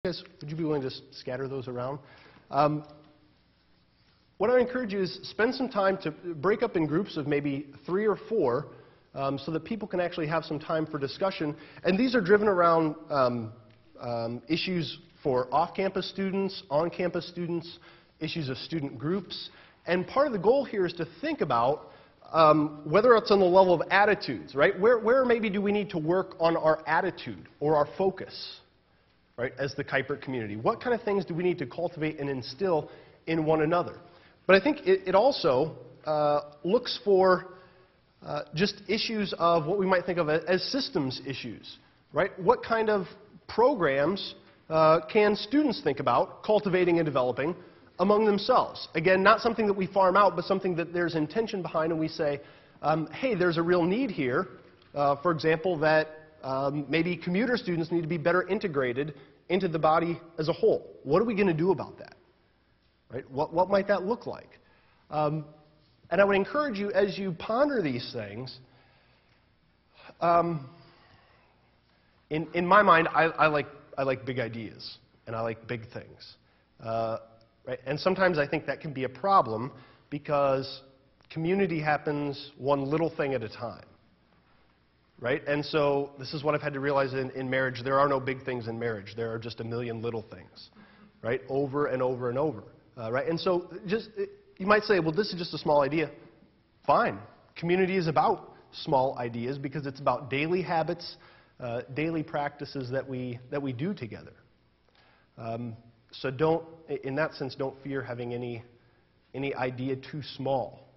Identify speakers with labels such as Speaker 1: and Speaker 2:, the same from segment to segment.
Speaker 1: Guys, would you be willing to scatter those around? What I encourage you is spend some time to break up in groups of maybe 3 or 4 so that people can actually have some time for discussion. And these are driven around issues for off-campus students, on-campus students, issues of student groups. And part of the goal here is to think about whether it's on the level of attitudes, right? Where maybe do we need to work on our attitude or our focus? Right, as the Kuyper community. What kind of things do we need to cultivate and instill in one another? But I think it also looks for just issues of what we might think of as systems issues, right? What kind of programs can students think about cultivating and developing among themselves? Again, not something that we farm out, but something that there's intention behind, and we say, hey, there's a real need here, for example, that maybe commuter students need to be better integrated into the body as a whole. What are we going to do about that? Right? What might that look like? And I would encourage you, as you ponder these things, in my mind, I like big ideas, and I like big things. Right? And sometimes I think that can be a problem because community happens one little thing at a time. Right? And so this is what I've had to realize in marriage. There are no big things in marriage. There are just a million little things, right? Over and over and over, right? And so you might say, well, this is just a small idea. Fine. Community is about small ideas because it's about daily habits, daily practices that we do together. So don't, in that sense, don't fear having any idea too small,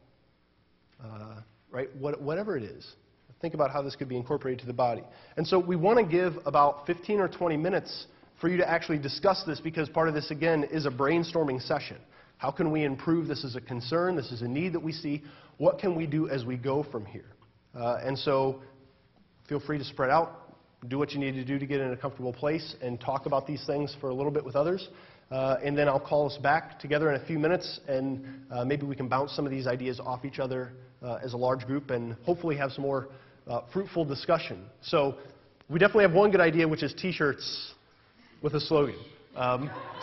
Speaker 1: right? Whatever it is. Think about how this could be incorporated to the body. And so we want to give about 15 or 20 minutes for you to actually discuss this because part of this, again, is a brainstorming session. How can we improve? This is a concern. This is a need that we see. What can we do as we go from here? And so feel free to spread out, do what you need to do to get in a comfortable place, and talk about these things for a little bit with others. And then I'll call us back together in a few minutes, and maybe we can bounce some of these ideas off each other as a large group and hopefully have some more fruitful discussion. So we definitely have one good idea, which is T-shirts with a slogan.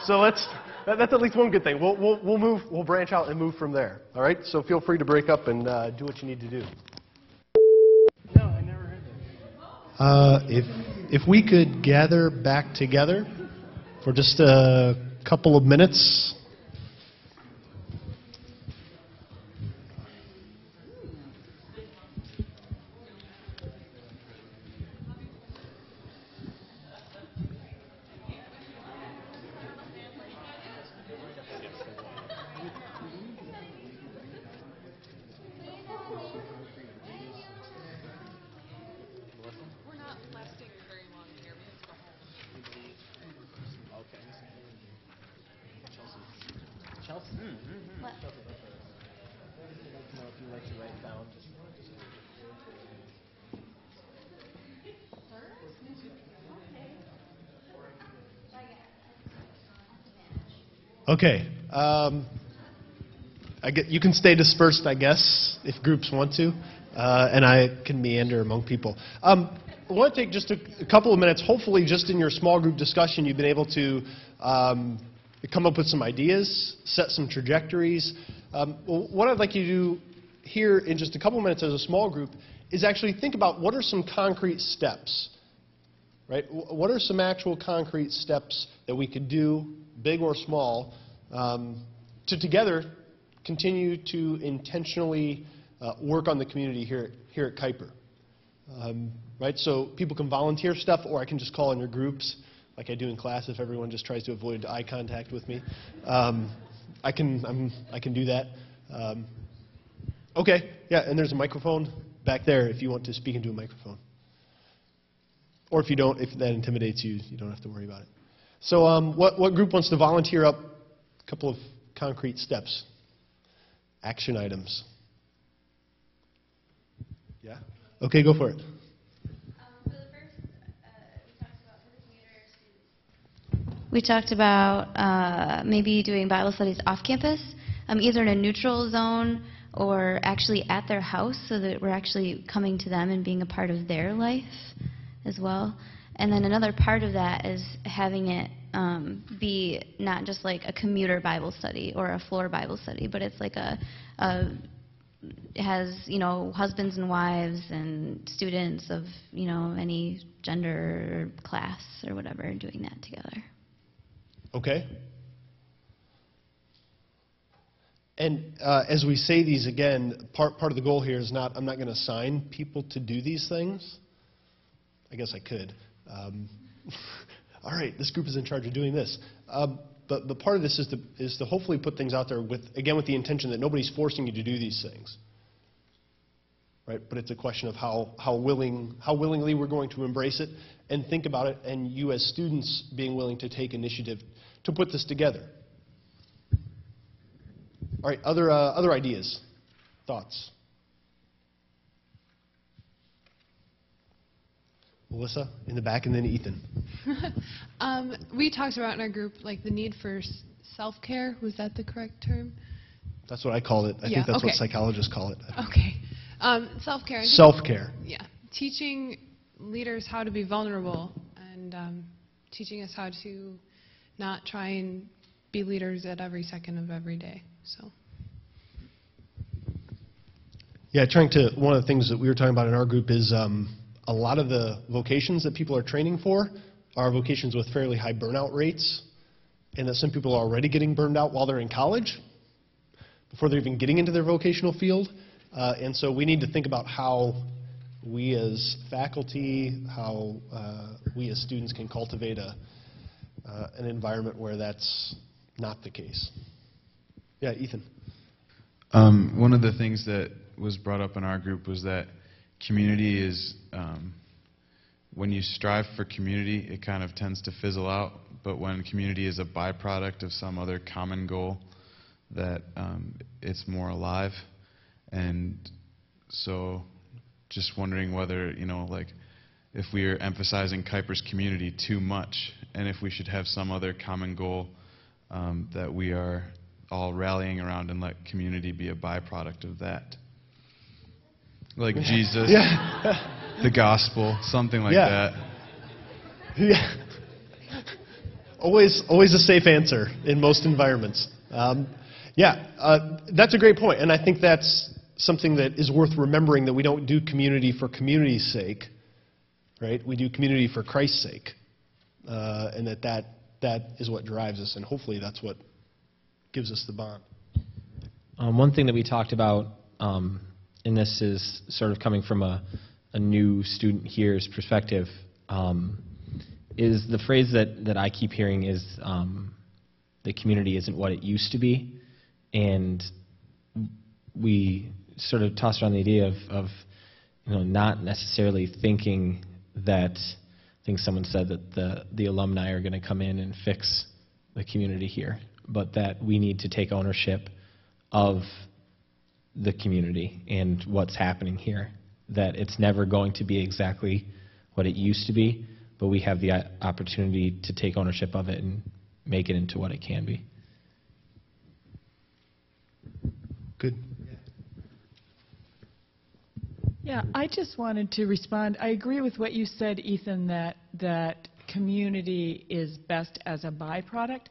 Speaker 1: So that's at least one good thing. We'll branch out and move from there. All right. So feel free to break up and do what you need to do. No, I never heard that. If we could gather back together for just a couple of minutes. Okay. You can stay dispersed, I guess, if groups want to, and I can meander among people. I want to take just a couple of minutes. Hopefully, just in your small group discussion, you've been able to come up with some ideas, set some trajectories. What I'd like you to do here in just a couple of minutes as a small group is actually think about what are some concrete steps, right? What are some actual concrete steps that we could do, big or small, to together continue to intentionally work on the community here at Kuyper. Right? So people can volunteer stuff, or I can just call in your groups, like I do in class if everyone just tries to avoid eye contact with me. I can do that. Okay, yeah, and there's a microphone back there if you want to speak into a microphone. Or if you don't, if that intimidates you, you don't have to worry about it. So what group wants to volunteer up a couple of concrete steps, action items? Yeah? Okay, go for it.
Speaker 2: For the first, we talked about maybe doing Bible studies off campus, either in a neutral zone or actually at their house so that we're actually coming to them and being a part of their life as well. And then another part of that is having it be not just like a commuter Bible study or a floor Bible study, but it's like it has, husbands and wives and students of, any gender or class or whatever doing that together.
Speaker 1: Okay. And as we say these again, part of the goal here is not, I'm not going to assign people to do these things. I guess I could. All right, this group is in charge of doing this. But the part of this is to hopefully put things out there with the intention that nobody's forcing you to do these things. Right? But it's a question of how willingly we're going to embrace it and think about it, and you as students being willing to take initiative to put this together. All right, other ideas, thoughts? Melissa in the back, and then Ethan.
Speaker 3: We talked about in our group like the need for self-care. Was that the correct term?
Speaker 1: That's what I call it. I think that's what psychologists call it.
Speaker 3: Okay. Self-care.
Speaker 1: Self-care.
Speaker 3: Yeah. Teaching leaders how to be vulnerable and teaching us how to not try and be leaders at every second of every day. So.
Speaker 1: Yeah, one of the things that we were talking about in our group is a lot of the vocations that people are training for are vocations with fairly high burnout rates, and that some people are already getting burned out while they're in college, before they're even getting into their vocational field. And so we need to think about how we as faculty, how we as students can cultivate an environment where that's not the case. Yeah, Ethan.
Speaker 4: One of the things that was brought up in our group was that community is, when you strive for community, it kind of tends to fizzle out, but when community is a byproduct of some other common goal, that it's more alive. And so just wondering whether, if we are emphasizing Kuyper's community too much, and if we should have some other common goal that we are all rallying around and let community be a byproduct of that. Like Jesus, the gospel, something like that.
Speaker 1: Yeah. Always a safe answer in most environments. That's a great point, and I think that's something that is worth remembering, that we don't do community for community's sake, right? We do community for Christ's sake, and that is what drives us, and hopefully that's what gives us the bond.
Speaker 5: One thing that we talked about, and this is sort of coming from a new student here's perspective, is the phrase that I keep hearing is the community isn't what it used to be. And we sort of tossed around the idea of not necessarily thinking that, I think someone said that the alumni are going to come in and fix the community here, but that we need to take ownership of the community and what's happening here, that it's never going to be exactly what it used to be, but we have the opportunity to take ownership of it and make it into what it can be.
Speaker 1: Good.
Speaker 6: Yeah, I just wanted to respond. I agree with what you said, Ethan, that community is best as a byproduct.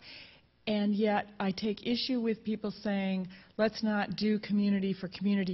Speaker 6: And yet I take issue with people saying, let's not do community for community